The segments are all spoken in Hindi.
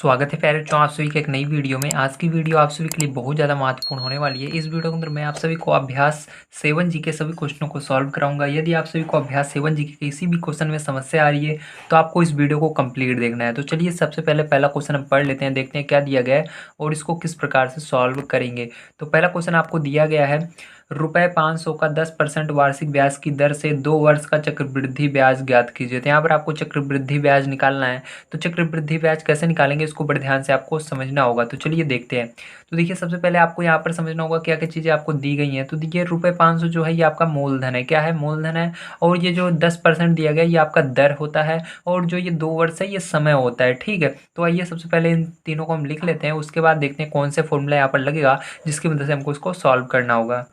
स्वागत है प्यारे बच्चों, आप सभी के एक नई वीडियो में। आज की वीडियो आप सभी के लिए बहुत ज़्यादा महत्वपूर्ण होने वाली है। इस वीडियो के अंदर मैं आप सभी को अभ्यास 7 जी के सभी क्वेश्चनों को सॉल्व कराऊंगा। यदि आप सभी को अभ्यास 7 जी के किसी भी क्वेश्चन में समस्या आ रही है तो आपको इस वीडियो को कंप्लीट देखना है। तो चलिए सबसे पहले पहला क्वेश्चन हम पढ़ लेते हैं, देखते हैं क्या दिया गया है और इसको किस प्रकार से सॉल्व करेंगे। तो पहला क्वेश्चन आपको दिया गया है, रुपये 500 का 10% वार्षिक ब्याज की दर से 2 वर्ष का चक्रवृद्धि ब्याज ज्ञात कीजिए। तो यहाँ पर आपको चक्रवृद्धि ब्याज निकालना है। तो चक्रवृद्धि ब्याज कैसे निकालेंगे इसको बड़े ध्यान से आपको समझना होगा। तो चलिए देखते हैं। तो देखिए सबसे पहले आपको यहाँ पर समझना होगा क्या क्या चीज़ें आपको दी गई हैं। तो देखिए रुपये 500 जो है ये आपका मूलधन है। क्या है? मूलधन है। और ये जो 10% दिया गया ये आपका दर होता है, और जो ये 2 वर्ष है ये समय होता है। ठीक है, तो आइए सबसे पहले इन तीनों को हम लिख लेते हैं, उसके बाद देखते हैं कौन से फॉर्मूला यहाँ पर लगेगा जिसकी मदद से हमको इसको सॉल्व करना होगा।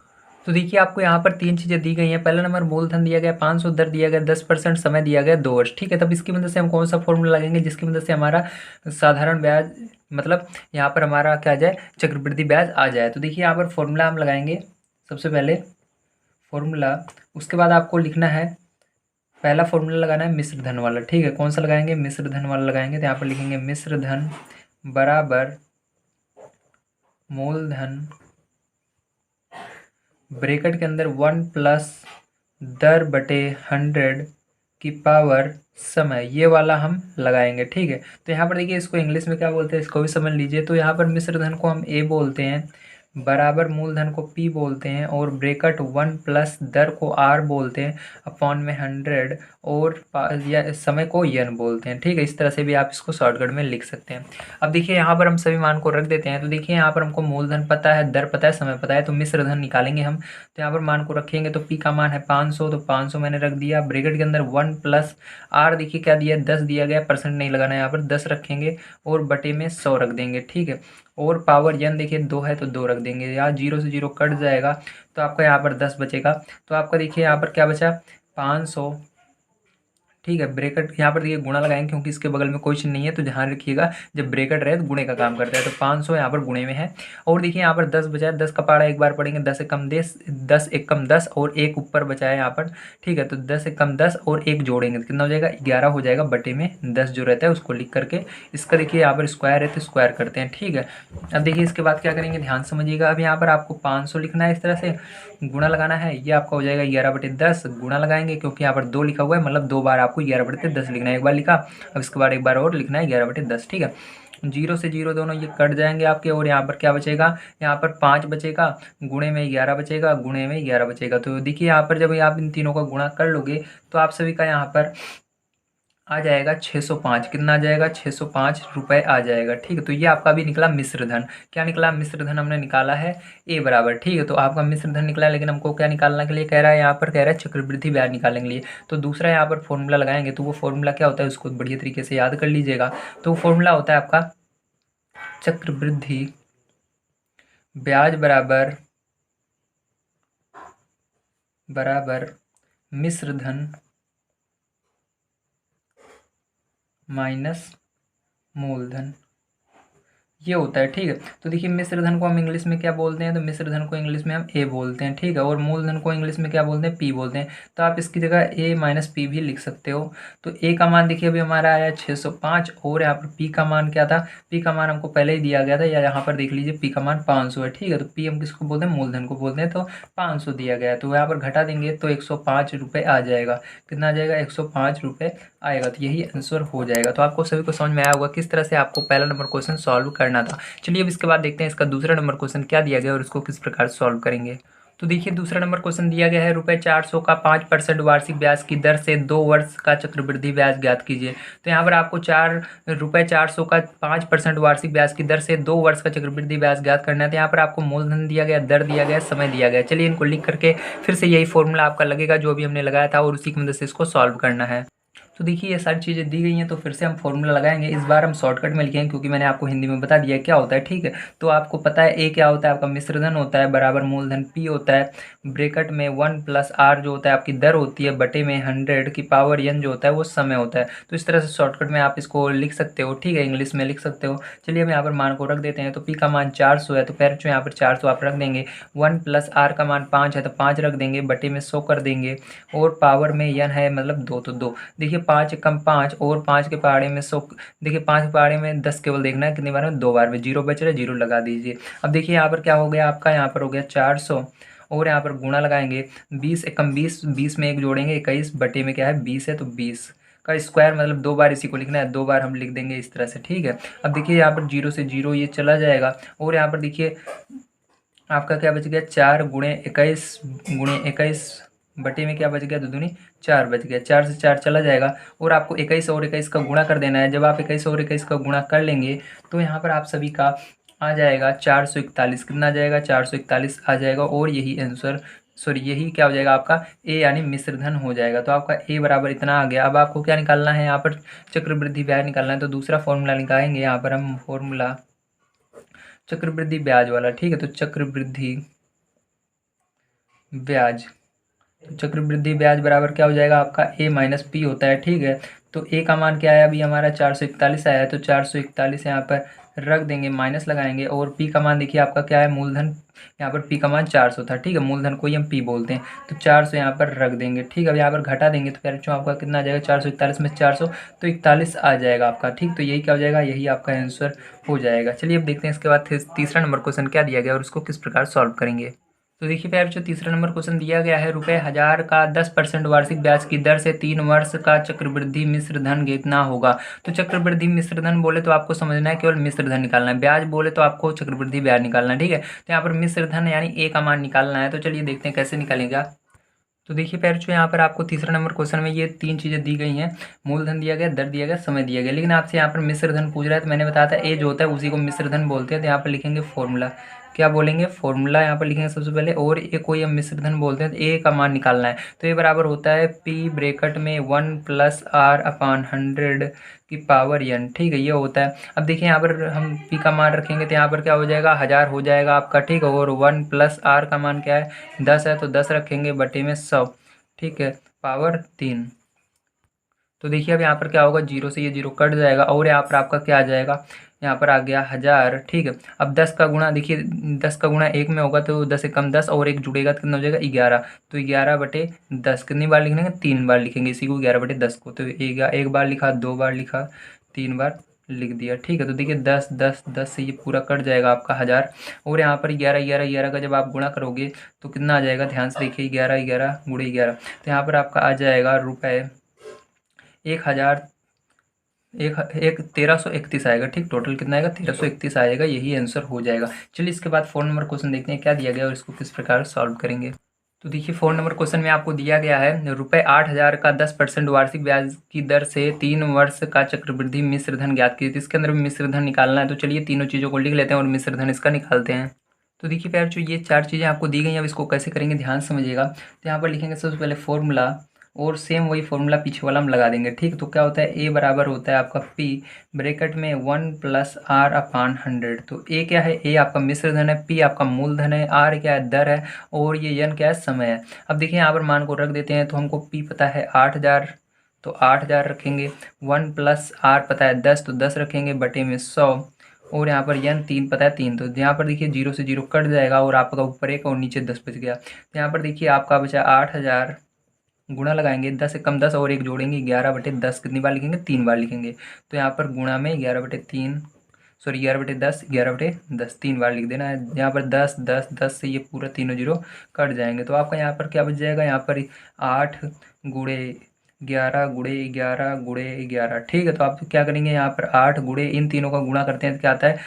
तो देखिए आपको यहाँ पर 3 चीज़ें दी गई हैं। पहला नंबर मूलधन दिया गया 500, दर दिया गया 10%, समय दिया गया 2 वर्ष। ठीक है, तब इसकी मदद से हम कौन सा फॉर्मूला लगेंगे जिसकी मदद से हमारा साधारण ब्याज मतलब यहाँ पर हमारा क्या आ जाए, चक्रवृद्धि ब्याज आ जाए। तो देखिए यहाँ पर फॉर्मूला हम लगाएंगे। सबसे पहले फॉर्मूला, उसके बाद आपको लिखना है, पहला फॉर्मूला लगाना है मिश्र धन वाला। ठीक है, कौन सा लगाएंगे? मिश्र धन वाला लगाएंगे। तो यहाँ पर लिखेंगे मिश्र धन बराबर मूलधन ब्रैकेट के अंदर 1 प्लस दर बटे 100 की पावर समय, ये वाला हम लगाएंगे। ठीक है, तो यहाँ पर देखिए इसको इंग्लिश में क्या बोलते हैं इसको भी समझ लीजिए। तो यहाँ पर मिश्र धन को हम ए बोलते हैं, बराबर मूलधन को पी बोलते हैं, और ब्रैकेट 1 प्लस दर को आर बोलते हैं, अपॉन में 100, और या समय को यन बोलते हैं। ठीक है, इस तरह से भी आप इसको शॉर्टकट में लिख सकते हैं। अब देखिए यहाँ पर हम सभी मान को रख देते हैं। तो देखिए यहाँ पर हमको मूलधन पता है, दर पता है, समय पता है, तो मिश्र धन निकालेंगे हम। तो यहाँ पर मान को रखेंगे। तो पी का मान है 500, तो 500 मैंने रख दिया। ब्रैकेट के अंदर 1 प्लस आर, देखिए क्या दिया है 10 दिया गया, परसेंट नहीं लगाना है यहाँ पर, 10 रखेंगे और बटे में 100 रख देंगे। ठीक है, और पावर यन देखिए 2 है तो 2 रख देंगे। यहाँ 0 से 0 कट जाएगा तो आपका यहाँ पर 10 बचेगा। तो आपका देखिए यहाँ पर क्या बचा, 500। ठीक है, ब्रैकेट यहाँ पर देखिए गुणा लगाएंगे क्योंकि इसके बगल में कोई चिन्ह नहीं है, तो ध्यान रखिएगा जब ब्रैकेट रहे तो गुणे का काम करता है। तो 500 यहाँ पर गुणे में है, और देखिए यहाँ पर 10 बचा है। 10 का पारा एक बार पढ़ेंगे, 10 एक कम 10, 10 एक कम 10 और एक ऊपर बचा है यहाँ पर। ठीक है, तो 10 एक कम 10 और एक जोड़ेंगे तो कितना हो जाएगा, 11 हो जाएगा, बटे में 10 जो रहता है उसको लिख करके इसका देखिए यहाँ पर स्क्वायर है तो स्क्वायर करते हैं। ठीक है, अब देखिए इसके बाद क्या करेंगे, ध्यान समझिएगा। अब यहाँ पर आपको 500 लिखना है, इस तरह से गुणा लगाना है। ये आपका हो जाएगा 11/10, गुणा लगाएंगे क्योंकि यहाँ पर 2 लिखा हुआ है, मतलब 2 बार आपको 11/10 लिखना है। एक बार लिखा, अब इसके बाद एक बार और लिखना है 11/10। ठीक है, 0 से 0 दोनों ये कट जाएंगे आपके, और यहाँ पर क्या बचेगा, यहाँ पर 5 बचेगा, गुणे में 11 बचेगा, गुणे में 11 बचेगा। तो देखिए यहाँ पर जब आप इन तीनों का गुणा कर लोगे तो आप सभी का यहाँ पर आ जाएगा 605। कितना आ जाएगा, 605 रुपये आ जाएगा। ठीक है, तो ये आपका भी निकला मिश्र धन। क्या निकला, मिश्र धन हमने निकाला है ए बराबर। ठीक है, तो आपका मिश्र धन निकला, लेकिन हमको क्या निकालने के लिए कह रहा है, यहाँ पर कह रहा है चक्रवृद्धि ब्याज निकालने के लिए। तो दूसरा यहाँ पर फॉर्मूला लगाएंगे, तो वो फॉर्मूला क्या होता है उसको बढ़िया तरीके से याद कर लीजिएगा। तो वो फॉर्मूला होता है आपका चक्रवृद्धि ब्याज बराबर मिश्र धन माइनस मूलधन, ये होता है। ठीक है, तो देखिए मिश्र धन को हम इंग्लिश में क्या बोलते हैं, तो मिश्र धन को इंग्लिश में हम ए बोलते हैं। ठीक है, और मूलधन को इंग्लिश में क्या बोलते हैं, पी बोलते हैं। तो आप इसकी जगह ए माइनस पी भी लिख सकते हो। तो ए का मान देखिए अभी हमारा आया 605, और यहाँ पर पी का मान क्या था, पी का मान हमको पहले ही दिया गया था, या यहाँ पर देख लीजिए पी का मान 500 है। ठीक है, तो पी हम किसको बोलते हैं, मूलधन को बोलते हैं। तो 500 दिया गया है, तो यहाँ पर घटा देंगे तो 105 रुपये आ जाएगा। कितना आ जाएगा, 105 रुपये आएगा। तो यही आंसर हो जाएगा। तो आपको सभी को समझ में आया होगा किस तरह से आपको पहला नंबर क्वेश्चन सॉल्व करना था। चलिए अब इसके बाद देखते हैं इसका दूसरा नंबर क्वेश्चन क्या दिया गया और इसको किस प्रकार सॉल्व करेंगे। तो देखिए दूसरा नंबर क्वेश्चन दिया गया है, रुपये 400 का 5% वार्षिक ब्याज की दर से 2 वर्ष का चक्रवृद्धि ब्याज ज्ञात कीजिए। तो यहाँ पर आपको रुपये 400 का 5% वार्षिक ब्याज की दर से 2 वर्ष का चक्रवृद्धि ब्याज ज्ञात करना है। तो यहाँ पर आपको मूलधन दिया गया, दर दिया गया, समय दिया गया। चलिए इनको लिख करके फिर से यही फॉर्मूला आपका लगेगा जो अभी हमने लगाया था, और उसी की मदद से इसको सॉल्व करना है। तो देखिए ये सारी चीज़ें दी गई हैं, तो फिर से हम फॉर्मूला लगाएंगे। इस बार हम शॉर्टकट में लिखेंगे क्योंकि मैंने आपको हिंदी में बता दिया क्या होता है। ठीक है, तो आपको पता है ए क्या होता है, आपका मिश्रधन होता है, बराबर मूलधन पी होता है, ब्रैकेट में 1 प्लस आर जो होता है आपकी दर होती है, बटे में 100 की पावर एन जो होता है वो समय होता है। तो इस तरह से शॉर्टकट में आप इसको लिख सकते हो। ठीक है, इंग्लिश में लिख सकते हो। चलिए हम यहाँ पर मान को रख देते हैं। तो पी का मान 400 है, तो पैर जो यहाँ पर 400 आप रख देंगे। 1 प्लस आर का मान 5 है, तो 5 रख देंगे, बटे में 100 कर देंगे, और पावर में एन है मतलब 2, तो 2। देखिए 5 एकम 5 और 5 के पहाड़े में 100। देखिए 5 के पहाड़े में 10 केवल देखना है, कितनी बार में 2 बार में, 0 बच रहा है, 0 लगा दीजिए। अब देखिए यहाँ पर क्या हो गया आपका, यहाँ पर हो गया 400 और यहाँ पर गुणा लगाएंगे 20 एकम 20, 20 में 1 जोड़ेंगे 21 बटे में क्या है 20 है, तो 20 का स्क्वायर मतलब 2 बार इसी को लिखना है, 2 बार हम लिख देंगे इस तरह से, ठीक है। अब देखिए यहाँ पर 0 से 0 ये चला जाएगा और यहाँ पर देखिए आपका क्या बच गया 4 गुणे 21 बटे में क्या बच गया, 2 दूनी 4 बच गया, 4 से 4 चला जाएगा और आपको 21 और 21 का गुणा कर देना है। जब आप 21 और 21 का गुणा कर लेंगे तो यहाँ पर आप सभी का आ जाएगा 441। कितना आ जाएगा 441 आ जाएगा और यही आंसर, सॉरी यही क्या हो जाएगा आपका ए यानी मिश्रधन हो जाएगा। तो आपका ए बराबर इतना आ गया। अब आपको क्या निकालना है, यहाँ पर चक्रवृद्धि ब्याज निकालना है, तो दूसरा फॉर्मूला निकालेंगे यहाँ पर हम, फॉर्मूला चक्रवृद्धि ब्याज वाला, ठीक है। तो चक्रवृद्धि ब्याज, तो चक्रवृद्धि ब्याज बराबर क्या हो जाएगा आपका ए माइनस पी होता है, ठीक है। तो ए का मान क्या है, अभी हमारा 441 आया है, तो 441 यहाँ पर रख देंगे, माइनस लगाएंगे और पी का मान देखिए आपका क्या है, मूलधन, यहाँ पर पी का मान 400 था, ठीक है, मूलधन को ही हम पी बोलते हैं, तो 400 यहाँ पर रख देंगे, ठीक है। अब यहाँ पर घटा देंगे तो बच्चों आपका कितना आ जाएगा, 441 में 400 तो 41 आ जाएगा आपका, ठीक। तो यही क्या हो जाएगा, यही आपका आंसर हो जाएगा। चलिए अब देखते हैं इसके बाद तीसरा नंबर क्वेश्चन क्या दिया गया और उसको किस प्रकार सॉल्व करेंगे। तो देखिए प्यार, जो तीसरा नंबर क्वेश्चन दिया गया है, ₹1000 का 10% वार्षिक ब्याज की दर से 3 वर्ष का चक्रवृद्धि मिश्र धन कितना होगा। तो चक्रवृद्धि मिश्र धन बोले तो आपको समझना है केवल मिश्र धन निकालना है, ब्याज बोले तो आपको चक्रवृद्धि ब्याज निकालना है, ठीक है। तो यहाँ पर मिश्र धन यानी ए का मान निकालना है। तो चलिए देखते हैं कैसे निकालेगा। तो देखिए प्यार, यहाँ पर आपको तीसरा नंबर क्वेश्चन में ये 3 चीज़ें दी गई हैं, मूलधन दिया गया, दर दिया गया, समय दिया गया, लेकिन आपसे यहाँ पर मिश्र धन पूछ रहा है। तो मैंने बताया था ए जो होता है उसी को मिश्र धन बोलते हैं। तो यहाँ पर लिखेंगे फॉर्मूला, क्या बोलेंगे, फॉर्मूला यहाँ पर लिखेंगे सबसे पहले, और ए को हम मिश्र धन बोलते हैं। तो ए का मान निकालना है, तो ये बराबर होता है पी ब्रैकेट में 1 + r/100 की पावर n, ठीक है, ये होता है। अब देखिए यहाँ पर हम पी का मान रखेंगे तो यहाँ पर क्या हो जाएगा, 1000 हो जाएगा आपका, ठीक है, और 1 + r का मान क्या है 10 है, तो 10 रखेंगे बटे में 100, ठीक है, पावर 3। तो देखिए अब यहाँ पर क्या होगा, 0 से ये 0 कट जाएगा और यहाँ पर आपका क्या आ जाएगा, यहाँ पर आ गया 1000, ठीक है। अब 10 का गुणा, देखिए 10 का गुणा 1 में होगा तो 10 एकम 10 और 1 जुड़ेगा तो कितना हो जाएगा 11, तो 11/10 कितनी बार लिखेंगे, 3 बार लिखेंगे इसी को 11/10 को। तो एक बार लिखा, 2 बार लिखा, 3 बार लिख दिया, ठीक है। तो देखिए 10 10 10 से ये पूरा कट जाएगा आपका 1000 और यहाँ पर 11 11 11 का जब आप गुणा करोगे तो कितना आ जाएगा, ध्यान से देखिए 11 11 × 11, तो यहाँ पर आपका आ जाएगा रुपये 1331 आएगा, ठीक। टोटल कितना आएगा, 1331 आएगा, यही आंसर हो जाएगा। चलिए इसके बाद 4 नंबर क्वेश्चन देखते हैं क्या दिया गया और इसको किस प्रकार सॉल्व करेंगे। तो देखिए 4 नंबर क्वेश्चन में आपको दिया गया है ₹8000 का 10% वार्षिक ब्याज की दर से 3 वर्ष का चक्रवृद्धि मिश्र धन ज्ञात कीजिए। इसके अंदर भी मिश्र धन निकालना है, तो चलिए तीनों चीज़ों को लिख लेते हैं और मिश्र धन इसका निकालते हैं। तो देखिए प्यार, जो ये 4 चीज़ें आपको दी गई हैं, अब इसको कैसे करेंगे ध्यान समझिएगा। तो यहाँ पर लिखेंगे सबसे पहले फॉर्मूला और सेम वही फॉर्मूला पीछे वाला हम लगा देंगे, ठीक। तो क्या होता है, ए बराबर होता है आपका पी ब्रैकेट में 1 + r/100। तो ए क्या है, ए आपका मिश्र धन है, पी आपका मूलधन है, आर क्या है, दर है, और ये एन क्या है, समय है। अब देखिए यहाँ पर मान को रख देते हैं, तो हमको पी पता है 8000, तो 8000 रखेंगे, 1 + r पता है 10, तो 10 रखेंगे बटे में 100, और यहाँ पर n 3 पता है 3, तो यहाँ पर देखिए 0 से 0 कट जाएगा और आपका ऊपर 1 और नीचे 10 बच गया। तो यहाँ पर देखिए आपका बचा 8000, गुणा लगाएंगे 10 एकम 10 और 1 जोड़ेंगे 11/10, कितनी बार लिखेंगे, 3 बार लिखेंगे। तो यहाँ पर गुणा में 11/3, सॉरी 11/10, 11/10 3 बार लिख देना है। यहाँ पर 10 10 10 से ये पूरा तीनों 0 कट जाएंगे, तो आपका यहाँ पर क्या बच जाएगा, यहाँ पर 8 × 11 × 11 × 11, ठीक है। तो आप क्या करेंगे, यहाँ पर 8 गुणे इन तीनों का गुणा करते हैं तो क्या आता है,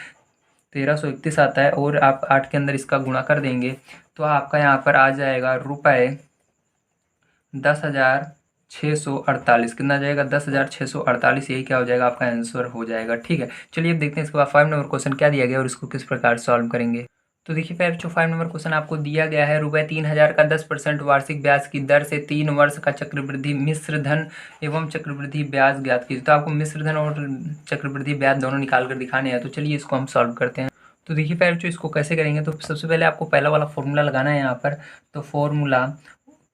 1331 आता है, और आप 8 के अंदर इसका गुणा कर देंगे तो आपका यहाँ पर आ जाएगा रुपये 10,648। कितना जाएगा, 10,648, यही क्या हो जाएगा, आपका आंसर हो जाएगा, ठीक है। चलिए अब देखते हैं इसके बाद 5 नंबर क्वेश्चन क्या दिया गया और इसको किस प्रकार सॉल्व करेंगे। तो देखिए फिर जो 5 नंबर क्वेश्चन आपको दिया गया है, ₹3000 का 10% वार्षिक ब्याज की दर से 3 वर्ष का चक्रवृद्धि मिश्र धन एवं चक्रवृद्धि ब्याज ज्ञात कीजिए। तो आपको मिश्र धन और चक्रवृद्धि ब्याज दोनों निकाल कर दिखाने हैं, तो चलिए इसको हम सॉल्व करते हैं। तो देखिए फिर जो इसको कैसे करेंगे, तो सबसे पहले आपको पहला वाला फॉर्मूला लगाना है यहाँ पर। तो फॉर्मूला,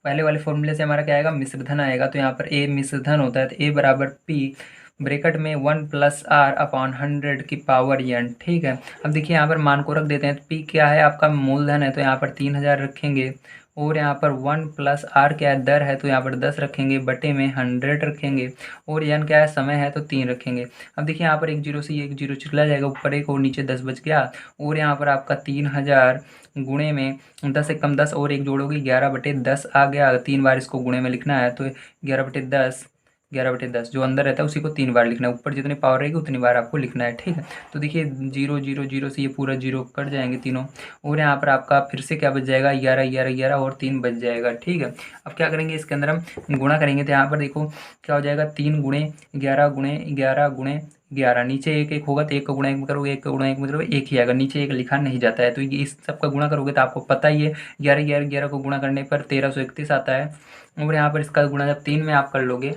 पहले वाले फॉर्मूले से हमारा क्या आएगा, मिश्र धन आएगा। तो यहाँ पर ए मिश्र धन होता है, तो ए बराबर पी ब्रैकेट में 1 + r/100 की पावर n, ठीक है। अब देखिए यहाँ पर मान को रख देते हैं, तो पी क्या है, आपका मूलधन है, तो यहाँ पर 3000 रखेंगे और यहाँ पर 1 प्लस आर क्या है, दर है, तो यहाँ पर 10 रखेंगे, बटे में 100 रखेंगे, और एन क्या है, समय है, तो 3 रखेंगे। अब देखिए यहाँ पर एक जीरो से एक जीरो चला जाएगा, ऊपर एक और नीचे 10 बच गया, और यहाँ पर आपका 3000 गुणे में 10 एक कम 10 और एक जोड़ोगे 11/10 आ गया। 3 बार इसको गुणे में लिखना है, तो 11/10, 11/10 जो अंदर रहता है उसी को 3 बार लिखना है, ऊपर जितनी पावर रहेगी उतनी बार आपको लिखना है, ठीक है। तो देखिए 0 0 0 से ये पूरा 0 कट जाएंगे तीनों, और यहाँ पर आपका फिर से क्या बच जाएगा, 11 11 11 और 3 बच जाएगा, ठीक है। अब क्या करेंगे, इसके अंदर हम गुणा करेंगे, तो यहाँ पर देखो क्या हो जाएगा, 3 गुणे 11 गुणे 11 गुणे 11, नीचे एक एक होगा, तो एक का गुणा एक में करोगे, एक का गुणा एक मतलब एक ही आएगा, नीचे एक लिखा नहीं जाता है, तो ये इस सब का गुणा करोगे तो आपको पता ही है 11 11 11 को गुणा करने पर 1331 आता है, और यहाँ पर इसका गुणा जब 3 में आप कर लोगे,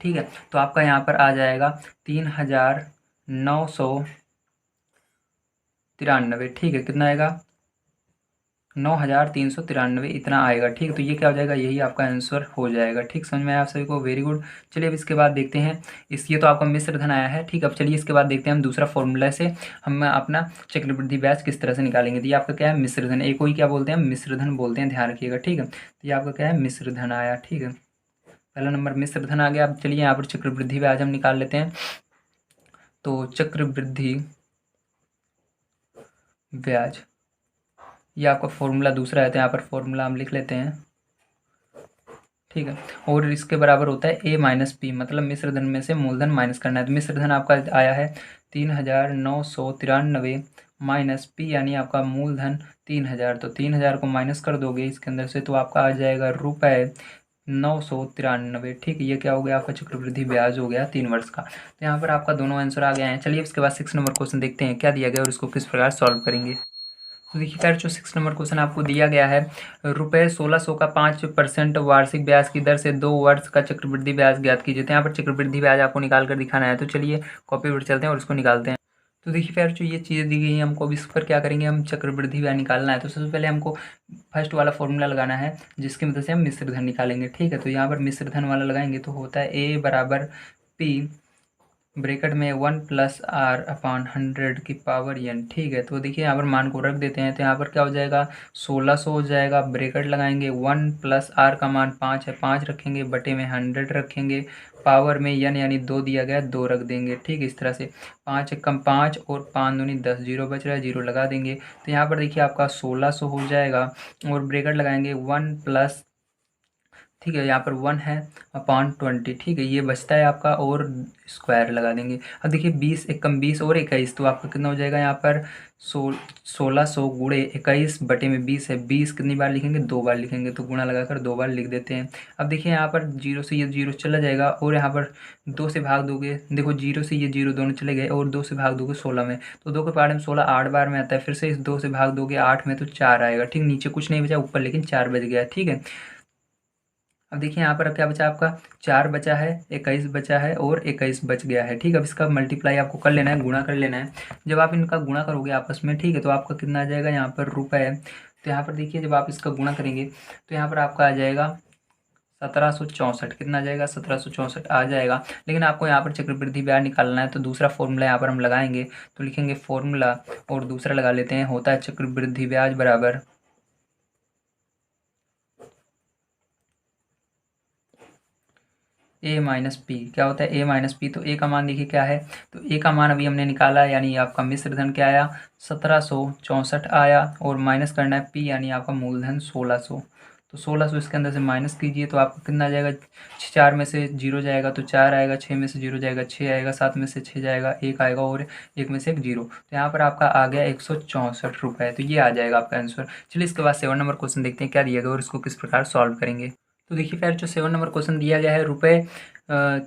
ठीक है, तो आपका यहाँ पर आ जाएगा 3993, ठीक है, कितना आएगा, 9393 इतना आएगा, ठीक है। तो ये क्या हो जाएगा, यही आपका आंसर हो जाएगा, ठीक, समझ में आया आप सभी को, वेरी गुड। चलिए अब इसके बाद देखते हैं, इस ये तो आपका मिश्र धन आया है, ठीक। अब चलिए इसके बाद देखते हैं हम दूसरा फॉर्मूला से हम अपना चक्रवृद्धि ब्याज किस तरह से निकालेंगे। तो ये आपका क्या है, मिश्र धन, एक को ही क्या बोलते हैं, मिश्र धन बोलते हैं, ध्यान रखिएगा, ठीक है। तो ये आपका क्या है, मिश्र धन आया, ठीक है, पहला नंबर मिश्र धन आ गया। अब चलिए यहाँ पर चक्रवृद्धि ब्याज हम निकाल लेते हैं। तो चक्रवृद्धि ब्याज ये आपका फॉर्मूला दूसरा है, तो यहाँ पर फॉर्मूला हम लिख लेते हैं, ठीक है। और इसके बराबर होता है ए माइनस पी, मतलब मिश्र धन में से मूलधन माइनस करना है। तो मिश्र धन आपका आया है 3993 माइनस पी यानी आपका मूलधन 3000, तो 3000 को माइनस कर दोगे इसके अंदर से, तो आपका आ जाएगा ₹993, ठीक है। ये क्या हो गया, आपका चक्रवृद्धि ब्याज हो गया 3 वर्ष का। तो यहाँ पर आपका दोनों आंसर आ गए हैं। चलिए इसके बाद 6 नंबर क्वेश्चन देखते हैं क्या दिया गया और इसको किस प्रकार सॉल्व करेंगे। तो देखिए खैर जो 6 नंबर क्वेश्चन आपको दिया गया है, ₹1600 का 5% वार्षिक ब्याज की दर से 2 वर्ष का चक्रवृद्धि ब्याज ज्ञात कीजिए। तो यहाँ पर चक्रवृद्धि ब्याज आपको निकाल कर दिखाना है, तो चलिए कॉपी पर चलते हैं और इसको निकालते हैं। तो देखिए फिर जो ये चीज़ें दी गई हैं हमको, अब इस पर क्या करेंगे, हम चक्रवृद्धि ब्याज निकालना है। तो सबसे पहले हमको फर्स्ट वाला फॉर्मूला लगाना है जिसकी मदद से हम मिश्र धन निकालेंगे, ठीक है। तो यहाँ पर मिश्र धन वाला लगाएंगे तो होता है ए बराबर पी ब्रैकेट में 1 प्लस आर अपॉन 100 की पावर n, ठीक है। तो देखिए यहाँ पर मान को रख देते हैं, तो यहाँ पर क्या हो जाएगा, 1600 हो जाएगा, ब्रैकेट लगाएंगे, 1 प्लस आर का मान 5 है, 5 रखेंगे, बटे में 100 रखेंगे, पावर में n यानी 2 दिया गया, 2 रख देंगे, ठीक है। इस तरह से 5 एक कम 5 और 5 दूनी 10, 0 बच रहा है, 0 लगा देंगे। तो यहाँ पर देखिए आपका 1600 हो जाएगा, और ब्रैकेट लगाएंगे 1 प्लस, ठीक है, यहाँ पर 1 है अपॉन 20, ठीक है, ये बचता है आपका, और स्क्वायर लगा देंगे। अब देखिए 20 एक कम 20 और 21, तो आपका कितना हो जाएगा, यहाँ पर 1600 गुणे 21 बटे में 20 है, 20 कितनी बार लिखेंगे, 2 बार लिखेंगे, तो गुणा लगाकर 2 बार लिख देते हैं। अब देखिए यहाँ पर 0 से ये 0 चला जाएगा, और यहाँ पर 2 से भाग दोगे, देखो 0 से ये 0 दोनों चले गए, और 2 से भाग दोगे 16 में, तो 2 के पार्ट में 16 8 बार में आता है, फिर से इस 2 से भाग दोगे 8 में, तो 4 आएगा, ठीक। नीचे कुछ नहीं बचा, ऊपर लेकिन 4 बच गया, ठीक है। अब देखिए यहाँ पर क्या बचा, आपका 4 बचा है, 21 बचा है, और 21 बच गया है, ठीक है। अब इसका मल्टीप्लाई आपको कर लेना है, गुणा कर लेना है। जब आप इनका गुणा करोगे आपस में, ठीक है, तो आपका कितना आ जाएगा, यहाँ पर रुपए। तो यहाँ पर देखिए जब आप इसका गुणा करेंगे तो यहाँ पर आपका आ जाएगा 1764, कितना आ जाएगा, 1764 आ जाएगा। लेकिन आपको यहाँ पर चक्रवृद्धि ब्याज निकालना है, तो दूसरा फॉर्मूला यहाँ पर हम लगाएंगे, तो लिखेंगे फॉर्मूला और दूसरा लगा लेते हैं, होता है चक्रवृद्धि ब्याज बराबर ए माइनस पी। क्या होता है ए माइनस पी, तो ए का मान देखिए क्या है, तो ए का मान अभी हमने निकाला है, यानी आपका मिश्र धन क्या आया, 1764 आया, और माइनस करना है पी यानी आपका मूलधन 1600। तो 1600 इसके अंदर से माइनस कीजिए, तो आपको कितना आ जाएगा, 4 में से 0 जाएगा तो 4 आएगा, 6 में से 0 जाएगा 6 आएगा, 7 में से 6 जाएगा 1 आएगा, और 1 में से 1 0, तो यहाँ पर आपका आ गया 164 रुपये। तो ये आ जाएगा आपका आंसर। चलिए इसके बाद 7 नंबर क्वेश्चन देखते हैं क्या दिया गया और इसको किस प्रकार सॉल्व करेंगे। तो देखिए फिर जो 7 नंबर क्वेश्चन दिया गया है,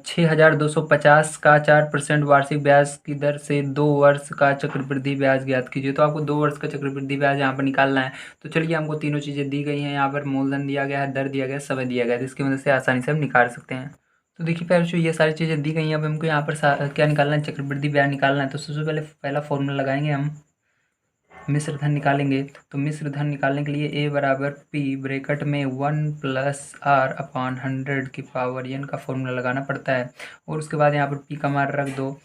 ₹6250 का 4% वार्षिक ब्याज की दर से 2 वर्ष का चक्रवृद्धि ब्याज ज्ञात कीजिए। तो आपको 2 वर्ष का चक्रवृद्धि ब्याज यहाँ पर निकालना है। तो चलिए हमको तीनों चीज़ें दी गई हैं, यहाँ पर मूलधन दिया गया है, दर दिया गया है, समय दिया गया है, जिसकी मदद से आसानी से हम निकाल सकते हैं। तो देखिए फिर जो ये सारी चीज़ें दी गई हैं, अब हमको यहाँ पर क्या निकालना है, चक्रवृद्धि ब्याज निकालना है। तो सबसे पहले पहला फॉर्मूला लगाएंगे हम, मिश्र धन निकालेंगे। तो मिश्र धन निकालने के लिए ए बराबर पी ब्रैकेट में 1 प्लस आर अपॉन 100 की पावर n का फॉर्मूला लगाना पड़ता है, और उसके बाद यहाँ पर पी का मान रख दो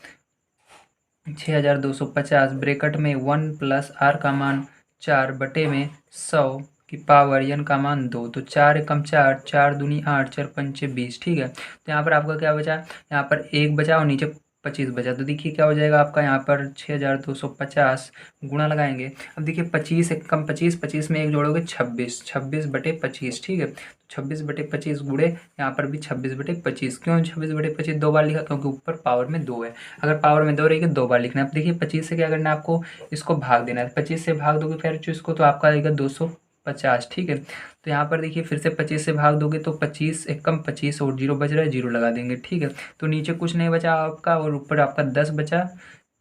6250 ब्रैकेट में 1 प्लस आर का मान 4 बटे में 100 की पावर n का मान 2। तो 4 एकम 4, 4 दूनी 8, 4 पंचे 20। ठीक है, तो यहाँ पर आपका क्या बचा, यहाँ पर 1 बचा और नीचे 25 बचा। तो देखिए क्या हो जाएगा आपका, यहाँ पर 6250 गुणा लगाएंगे। अब देखिए 25 एकम 25, 25 में 1 जोड़ोगे 26, 26/25। ठीक है, 26/25 गुणे यहाँ पर भी 26/25। क्यों 26/25 दो बार लिखा, क्योंकि ऊपर पावर में 2 है। अगर पावर में 2 रहेगी 2 बार लिखना है। अब देखिए 25 से क्या करना है आपको, इसको भाग देना है। 25 से भाग दोगे फिर इसको, तो आपका आएगा 250। ठीक है, तो यहाँ पर देखिए फिर से 25 से भाग दोगे तो 25 एकम 25 और 0 बच रहा है, 0 लगा देंगे। ठीक है, तो नीचे कुछ नहीं बचा आपका और ऊपर आपका 10 बचा,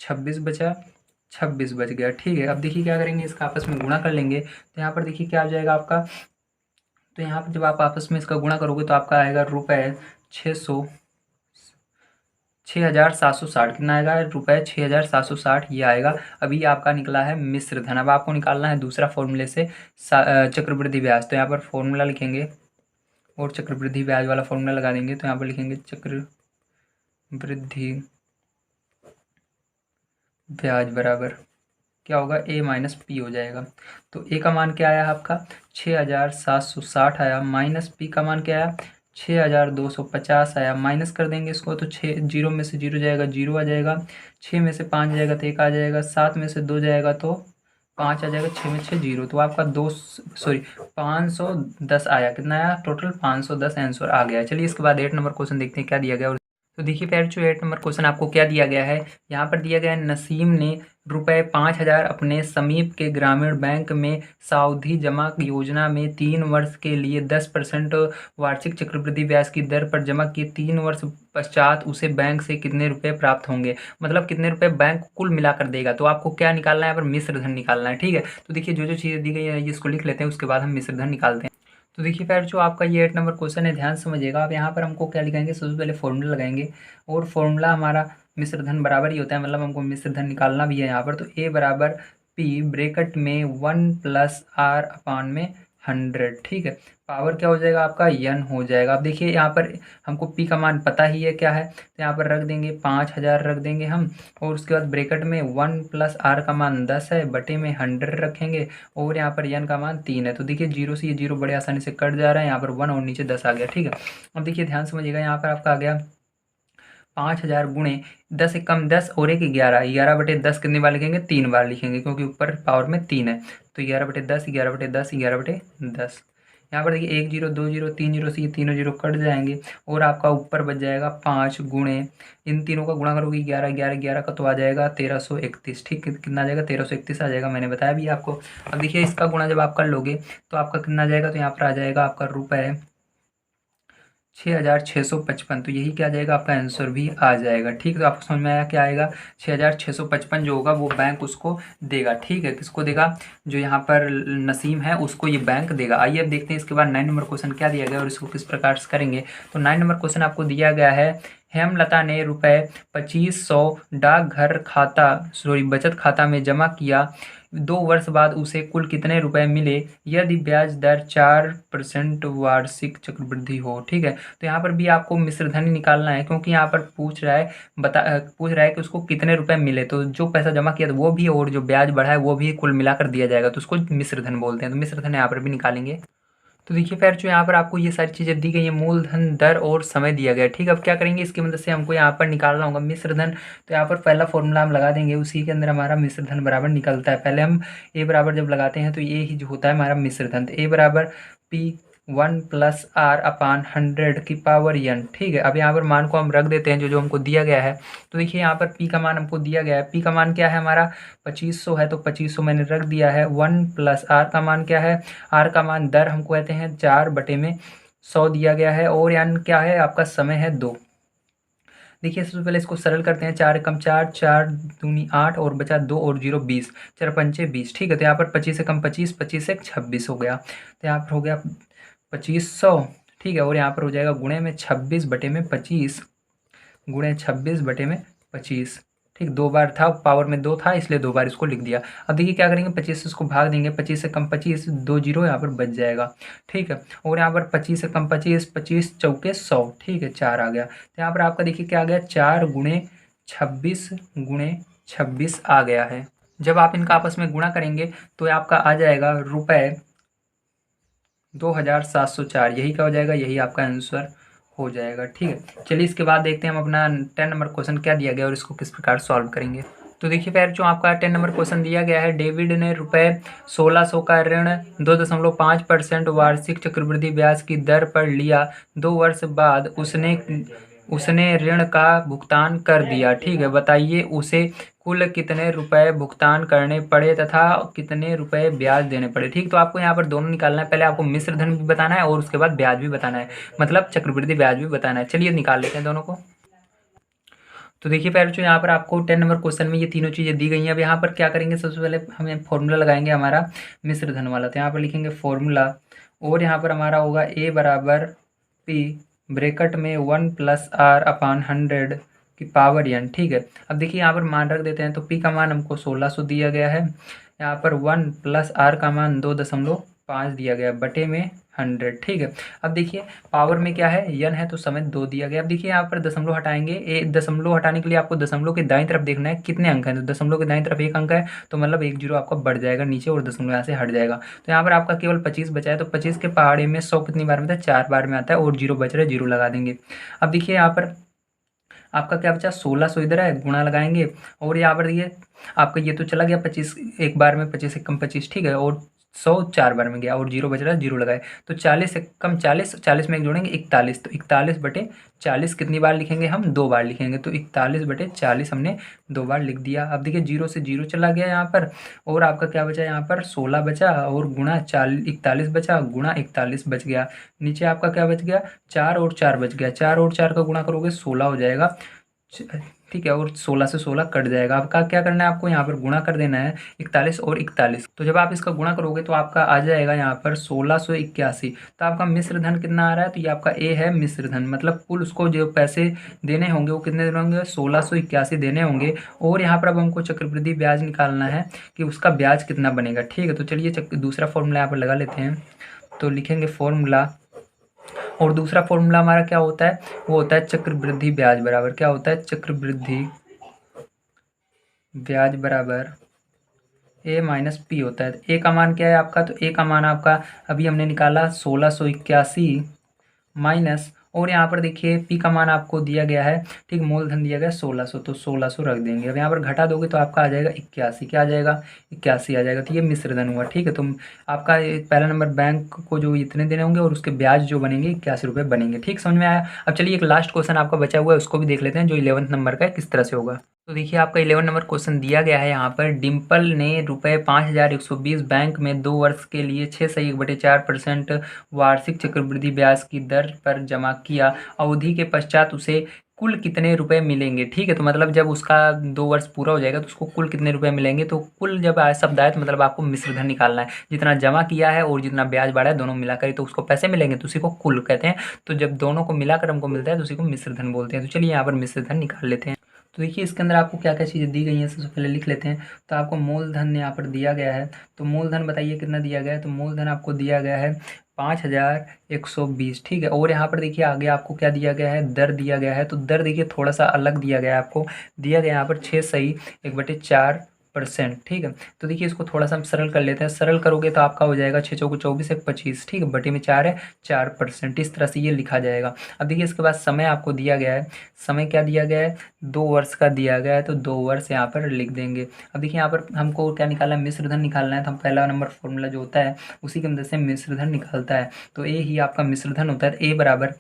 26 बचा, 26 बच गया। ठीक है, अब देखिए क्या करेंगे, इसका आपस में गुणा कर लेंगे। तो यहाँ पर देखिए क्या आ जाएगा आपका, तो यहाँ पर जब आप आपस में इसका गुणा करोगे तो आपका आएगा रुपये 6,760। कितना आएगा, रुपये 6,760 ये आएगा। अभी आपका निकला है मिश्र धन। अब आपको निकालना है दूसरा फॉर्मूले से चक्रवृद्धि ब्याज। तो यहाँ पर फॉर्मूला लिखेंगे और चक्रवृद्धि ब्याज वाला फॉर्मूला लगा देंगे। तो यहाँ पर लिखेंगे चक्रवृद्धि ब्याज बराबर क्या होगा, a माइनस पी हो जाएगा। तो a का मान क्या आया आपका, 6,760 आया, माइनस p का मान क्या आया, 6,250 आया। माइनस कर देंगे इसको तो 6, 0 में से 0 जाएगा, 0 आ जाएगा। 6 में से 5 जाएगा तो 1 आ जाएगा। 7 में से 2 जाएगा तो 5 आ जाएगा। 6 में 6 0, तो आपका 510 आया। कितना आया टोटल, 510 आंसर आ गया। चलिए इसके बाद 8 नंबर क्वेश्चन देखते हैं क्या दिया गया। तो देखिए प्यारे बच्चों 8 नंबर क्वेश्चन आपको क्या दिया गया है। यहाँ पर दिया गया है, नसीम ने रुपये 5,000 अपने समीप के ग्रामीण बैंक में सावधि जमा योजना में 3 वर्ष के लिए 10% वार्षिक चक्रवृद्धि ब्याज की दर पर जमा किए। 3 वर्ष पश्चात उसे बैंक से कितने रुपए प्राप्त होंगे, मतलब कितने रुपए बैंक कुल मिलाकर देगा। तो आपको क्या निकालना है, यहाँ पर मिश्र धन निकालना है। ठीक है, तो देखिए जो जो चीज़ें दी गई है इसको लिख लेते हैं, उसके बाद हम मिश्र धन निकालते हैं। तो देखिए फिर जो आपका ये 8 नंबर क्वेश्चन है, ध्यान समझिएगा। आप यहाँ पर हमको क्या लिखाएंगे, सबसे पहले फॉर्मूला लगाएंगे और फॉर्मूला हमारा मिश्र धन बराबर ही होता है, मतलब हमको मिश्र धन निकालना भी है यहाँ पर। तो a बराबर p ब्रैकेट में 1+r/100। ठीक है, पावर क्या हो जाएगा आपका, n हो जाएगा। अब देखिए यहाँ पर हमको p का मान पता ही है क्या है, तो यहाँ पर रख देंगे 5,000 रख देंगे हम, और उसके बाद ब्रैकेट में 1+r का मान 10 है, बटे में 100 रखेंगे, और यहाँ पर n का मान 3 है। तो देखिए 0 से ये 0 बड़े आसानी से कट जा रहा है, यहाँ पर 1 और नीचे 10 आ गया। ठीक है, अब देखिए ध्यान समझिएगा, यहाँ पर आपका आ गया 5,000 गुणे 10 एकम 10 और 1 11, 11/10 कितनी बार लिखेंगे, 3 बार लिखेंगे, क्योंकि ऊपर पावर में 3 है। तो 11/10, 11/10, 11/10। यहाँ पर देखिए 1 0 2 0 3 0 से ये तीनों 0 कट जाएंगे, और आपका ऊपर बच जाएगा 5 गुणे, इन तीनों का गुणा करोगे 11 11 11 का तो आ जाएगा 1331। ठीक, कितना आ जाएगा, 1331 आ जाएगा, मैंने बताया भी आपको। अब देखिए इसका गुणा जब आप कर लोगे तो आपका कितना आ जाएगा, तो यहाँ पर आ जाएगा आपका रुपये 6,655। तो यही क्या आ जाएगा, आपका आंसर भी आ जाएगा। ठीक, तो आपको समझ में आया क्या आएगा, 6,655 जो होगा वो बैंक उसको देगा। ठीक है, किसको देगा, जो यहाँ पर नसीम है उसको ये बैंक देगा। आइए अब देखते हैं इसके बाद 9 नंबर क्वेश्चन क्या दिया गया और इसको किस प्रकार से करेंगे। तो 9 नंबर क्वेश्चन आपको दिया गया है, हेमलता ने रुपये 2500 डाकघर खाता बचत खाता में जमा किया। 2 वर्ष बाद उसे कुल कितने रुपए मिले यदि ब्याज दर 4% वार्षिक चक्रवृद्धि हो। ठीक है, तो यहाँ पर भी आपको मिश्र धन ही निकालना है, क्योंकि यहाँ पर पूछ रहा है कि उसको कितने रुपए मिले। तो जो पैसा जमा किया था वो भी और जो ब्याज बढ़ा है वो भी कुल मिलाकर दिया जाएगा, तो उसको मिश्र धन बोलते हैं। तो मिश्र धन यहाँ पर भी निकालेंगे। तो देखिए फिर जो यहाँ पर आपको ये सारी चीज़ें दी गई है, मूलधन, दर और समय दिया गया है। ठीक है, अब क्या करेंगे, इसकी मदद से हमको यहाँ पर निकालना होगा मिश्र धन। तो यहाँ पर पहला फॉर्मूला हम लगा देंगे, उसी के अंदर हमारा मिश्र धन बराबर निकलता है। पहले हम a बराबर जब लगाते हैं तो ये ही जो होता है हमारा मिश्र धन। तो a बराबर p 1+r/100 की पावर n। ठीक है, अब यहाँ पर मान को हम रख देते हैं जो जो हमको दिया गया है। तो देखिए यहाँ पर p का मान हमको दिया गया है, p का मान क्या है हमारा 2500 है, तो 2500 मैंने रख दिया है। 1+r का मान क्या है, r का मान दर हमको कहते हैं 4/100 दिया गया है, और n क्या है आपका समय है 2। देखिए सबसे पहले इसको सरल करते हैं, 4 एकम 4, 4 दूनी 8 और बचा 2 और 0 20, 4 पंचे 20। ठीक है, तो यहाँ पर 25 एकम 25, 25 एक 26 हो गया। तो यहाँ पर हो गया 2500। ठीक है, और यहाँ पर हो जाएगा गुणे में 26/25, गुणे 26/25। ठीक, 2 बार था, पावर में 2 था इसलिए 2 बार इसको लिख दिया। अब देखिए क्या करेंगे, 25 से इसको भाग देंगे, 25 से कम 25, 2 0 यहाँ पर बच जाएगा। ठीक है, और यहाँ पर 25 से कम 25, 25 चौके 100। ठीक है, 4 आ गया। तो यहाँ पर आपका देखिए क्या आ गया, 4 गुणे 26 आ गया है। जब आप इनका आपस में गुणा करेंगे तो आपका आ जाएगा रुपये 2704, यही क्या हो जाएगा, यही आपका आंसर हो जाएगा। ठीक है, चलिए इसके बाद देखते हैं हम अपना 10 नंबर क्वेश्चन क्या दिया गया और इसको किस प्रकार सॉल्व करेंगे। तो देखिए पैर जो आपका 10 नंबर क्वेश्चन दिया गया है, डेविड ने रुपए 1600 का ऋण 2.5% वार्षिक चक्रवृद्धि ब्याज की दर पर लिया। 2 वर्ष बाद उसने उसने ऋण का भुगतान कर दिया। ठीक है, बताइए उसे कुल कितने रुपए भुगतान करने पड़े तथा कितने रुपए ब्याज देने पड़े। ठीक, तो आपको यहाँ पर दोनों निकालना है, पहले आपको मिश्र धन भी बताना है और उसके बाद ब्याज भी बताना है, मतलब चक्रवृद्धि ब्याज भी बताना है। चलिए निकाल लेते हैं दोनों को। तो देखिए बच्चों, यहाँ पर आपको 10 नंबर क्वेश्चन में ये तीनों चीज़ें दी गई हैं। अब यहाँ पर क्या करेंगे, सबसे पहले हमें फॉर्मूला लगाएंगे हमारा मिश्र धन वाला। तो यहाँ पर लिखेंगे फॉर्मूला, और यहाँ पर हमारा होगा ए बराबर पी ब्रैकेट में 1+r/100 की पावर n। ठीक है, अब देखिए यहाँ पर मान रख देते हैं। तो पी का मान हमको 1600 दिया गया है, यहाँ पर 1+r का मान 2.5 दिया गया बटे में 100। ठीक है, अब देखिए पावर में क्या है, n है तो समय 2 दिया गया। अब देखिए यहाँ पर दशमलव हटाएंगे, दशमलव हटाने के लिए आपको दशमलव के दाईं तरफ देखना है कितने अंक हैं। तो दशमलव के दाईं तरफ एक अंक है, तो मतलब 1 जीरो आपका बढ़ जाएगा नीचे और दशमलव यहाँ से हट जाएगा। तो यहाँ पर आपका केवल 25 बचा है। तो 25 के पहाड़े में 100 कितनी बार में आता है, 4 बार में आता है, और जीरो बच रहा है, जीरो लगा देंगे। अब देखिए यहाँ पर आपका क्या बचा, 1600 इधर है, गुणा लगाएंगे, और यहाँ पर देखिए आपका ये तो चला गया 25 एक बार में, 25 एक कम 25। ठीक है, और 100 4 बार में गया, और जीरो बच रहा है, जीरो लगाए। तो 40 एक कम 40, 40 में एक जोड़ेंगे 41। तो 41/40 कितनी बार लिखेंगे हम, 2 बार लिखेंगे। तो 41/40 हमने 2 बार लिख दिया। अब देखिए जीरो से जीरो चला गया यहाँ पर, और आपका क्या बचा, यहाँ पर 16 बचा, और गुणा 41 बचा, गुणा 41 बच गया। नीचे आपका क्या बच गया, 4 और 4 बच गया। 4 और 4 का गुणा करोगे 16 हो जाएगा। ठीक है, और 16 से 16 कट जाएगा। आपका क्या करना है, आपको यहाँ पर गुणा कर देना है 41 और 41। तो जब आप इसका गुणा करोगे तो आपका आ जाएगा यहाँ पर 1681। तो आपका मिश्र धन कितना आ रहा है, तो ये आपका ए है मिश्र धन, मतलब कुल उसको जो पैसे देने होंगे वो कितने देने होंगे, 1681 देने होंगे। और यहाँ पर अब हमको चक्रवृद्धि ब्याज निकालना है कि उसका ब्याज कितना बनेगा। ठीक है, तो चलिए दूसरा फॉर्मूला यहाँ पर लगा लेते हैं। तो लिखेंगे फॉर्मूला, और दूसरा फॉर्मूला हमारा क्या होता है, वो होता है चक्रवृद्धि ब्याज बराबर, क्या होता है, चक्रवृद्धि ब्याज बराबर ए माइनस पी होता है। ए का मान क्या है आपका, तो ए का मान आपका अभी हमने निकाला 1681 माइनस, और यहाँ पर देखिए पी का मान आपको दिया गया है, ठीक, मूलधन दिया गया 1600, तो 1600 रख देंगे। अब यहाँ पर घटा दोगे तो आपका आ जाएगा 81। क्या आ जाएगा, 81 आ जाएगा। तो ये मिश्र धन हुआ। ठीक है, तो आपका पहला नंबर बैंक को जो इतने देने होंगे और उसके ब्याज जो बनेंगे 81 रुपये बनेंगे। ठीक, समझ में आया। अब चलिए एक लास्ट क्वेश्चन आपका बचा हुआ है, उसको भी देख लेते हैं, जो 11 नंबर का है, किस तरह से होगा। तो देखिए आपका 11 नंबर क्वेश्चन दिया गया है यहाँ पर, डिम्पल ने रुपए 5120 बैंक में 2 वर्ष के लिए 6/4% वार्षिक चक्रवृद्धि ब्याज की दर पर जमा किया। अवधि के पश्चात उसे कुल कितने रुपए मिलेंगे। ठीक है, तो मतलब जब उसका 2 वर्ष पूरा हो जाएगा तो उसको कुल कितने रुपए मिलेंगे। तो कुल जब आए शब्द आए तो मतलब आपको मिश्र धन निकालना है, जितना जमा किया है और जितना ब्याज बढ़ा है दोनों मिलाकर ही तो उसको पैसे मिलेंगे, तो उसी को कुल कहते हैं। तो जब दोनों को मिलाकर हमको मिलता है तो उसी को मिश्र धन बोलते हैं। तो चलिए यहाँ पर मिश्र धन निकाल लेते हैं। तो देखिए इसके अंदर आपको क्या क्या चीज़ें दी गई हैं, सबसे पहले लिख लेते हैं। तो आपको मूलधन यहाँ पर दिया गया है, तो मूलधन बताइए कितना दिया गया है। तो मूलधन आपको दिया गया है 5120। ठीक है, और यहाँ पर देखिए आगे आपको क्या दिया गया है, दर दिया गया है। तो दर देखिए थोड़ा सा अलग दिया गया है, आपको दिया गया यहाँ पर 6/4%। ठीक है, तो देखिए इसको थोड़ा सा हम सरल कर लेते हैं। सरल करोगे तो आपका हो जाएगा 6 चौको 24 एक 25। ठीक है, बटे में 4 है, 4%। इस तरह से ये लिखा जाएगा। अब देखिए इसके बाद समय आपको दिया गया है, समय क्या दिया गया है, 2 वर्ष का दिया गया है, तो 2 वर्ष यहाँ पर लिख देंगे। अब देखिए यहाँ पर हमको क्या निकालना है, मिश्र धन निकालना है। तो हम पहला नंबर फॉर्मूला जो होता है उसी की मदद से मिश्र धन निकालता है। तो ए ही आपका मिश्र धन होता है। ए बराबर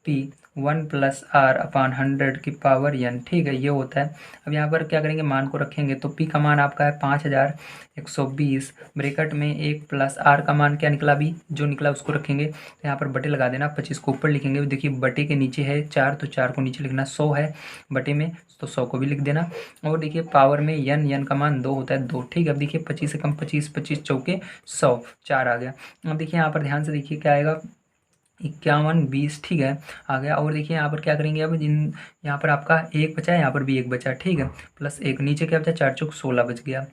पी 1+r/100 की पावर n। ठीक है, ये होता है। अब यहाँ पर क्या करेंगे, मान को रखेंगे। तो पी का मान आपका है 5120, ब्रैकेट में 1+r का मान क्या निकला, अभी जो निकला उसको रखेंगे। तो यहाँ पर बटे लगा देना, 25 को ऊपर लिखेंगे। देखिए बटे के नीचे है 4, तो 4 को नीचे लिखना, 100 है बटे में, तो 100 को भी लिख देना। और देखिए पावर में n का मान 2 होता है, 2। ठीक है, अब देखिए 25 से कम 25, 25 चौके 100, 4 आ गया। अब देखिए यहाँ पर ध्यान से देखिए क्या आएगा, 5120। ठीक है, आ गया। और देखिए यहाँ पर क्या करेंगे, अब जिन यहाँ पर आपका 1 बचा है, यहाँ पर भी 1 बचा। ठीक है, +1 नीचे क्या बचा, 4 चौक 16 बच गया,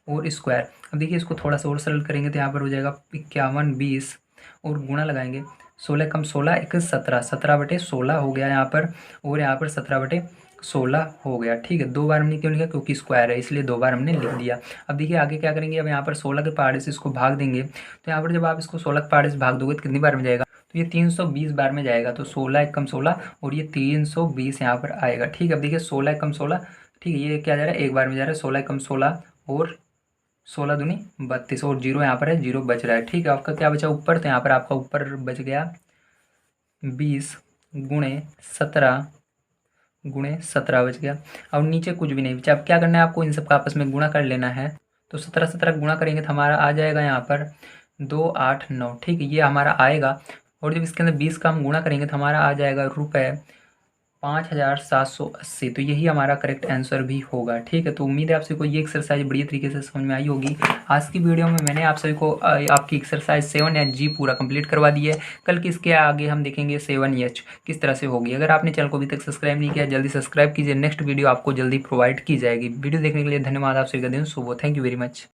और स्क्वायर। अब देखिए इसको थोड़ा सा और सरल करेंगे तो यहाँ पर हो जाएगा 5120, और गुणा लगाएंगे, 16 कम 16 1 17, 17/16 हो गया यहाँ पर, और यहाँ पर 17/16 16 हो गया। ठीक है, 2 बार हमने क्यों लिखा, क्योंकि स्क्वायर है इसलिए 2 बार हमने लिख दिया। अब देखिए आगे क्या करेंगे, अब यहाँ पर 16 के पहाड़े से इसको भाग देंगे, तो यहाँ पर जब आप इसको 16 के पहाड़े से भाग दोगे तो कितनी बार में जाएगा, तो ये 320 बार में जाएगा। तो 16 एकम 16 और ये 320 यहाँ पर आएगा। ठीक है, अब देखिए 16 एकम 16, ठीक है, ये क्या जा रहा है, एक बार में जा रहा है, 16 एकम 16 और 16 दूनी 32 और जीरो यहाँ पर है, जीरो बच रहा है। ठीक है, आपका क्या बचा ऊपर, तो यहाँ पर आपका ऊपर बच गया 20 गुणे 17 गुणे 17 बच गया। अब नीचे कुछ भी नहीं बचा। अब क्या करना है आपको, इन सब का आपस में गुणा कर लेना है। तो 17 17 गुणा करेंगे तो हमारा आ जाएगा यहाँ पर 2 8 9। ठीक है, ये हमारा आएगा। और जब इसके अंदर 20 का हम गुणा करेंगे तो हमारा आ जाएगा रुपये 5780। तो यही हमारा करेक्ट आंसर भी होगा। ठीक है, तो उम्मीद है आप सभी को ये एक्सरसाइज बढ़िया तरीके से समझ में आई होगी। आज की वीडियो में मैंने आप सभी को आपकी एक्सरसाइज 7H पूरा कंप्लीट करवा दी है। कल की इसके आगे हम देखेंगे 7H किस तरह से होगी। अगर आपने चैनल को अभी तक सब्सक्राइब नहीं किया जल्दी सब्सक्राइब कीजिए, नेक्स्ट वीडियो आपको जल्दी प्रोवाइड की जाएगी। वीडियो देखने के लिए धन्यवाद, आप सभी का दिन शुभ हो। Thank you very much.